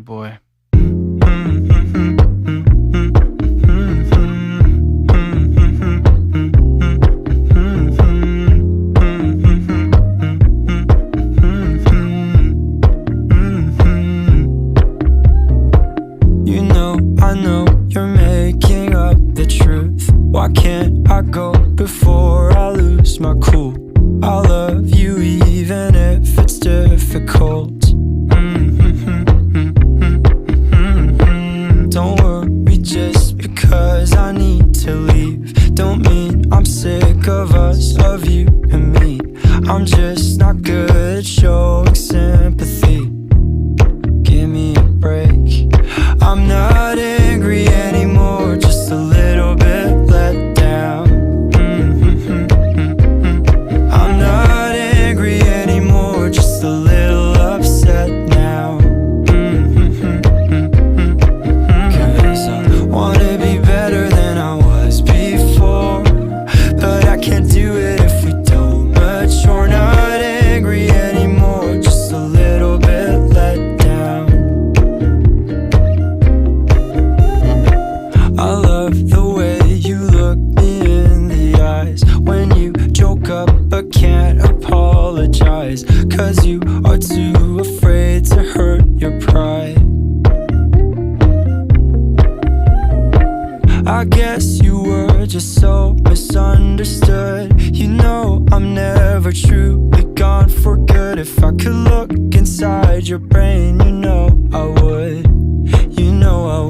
Oh boy. You know, I know you're making up the truth. Why can't I go before I lose my cool? I love you even if it's difficult. Don't worry just because I need to leave. Don't mean I'm sick of us, of you and me. I'm just not good at showing sympathy. Give me a break. I'm not angry anymore, just a little bit let down. I'm not angry anymore, just a little upset now. Cause I wanna be better than I was before, but I can't do it if we don't mature. Not angry anymore, just a little bit let down. I love the way you look me in the eyes when you joke up but can't apologize, cause you are too afraid to hurt your pride. I guess you were just so misunderstood. You know I'm never truly gone for good. If I could look inside your brain, you know I would. You know I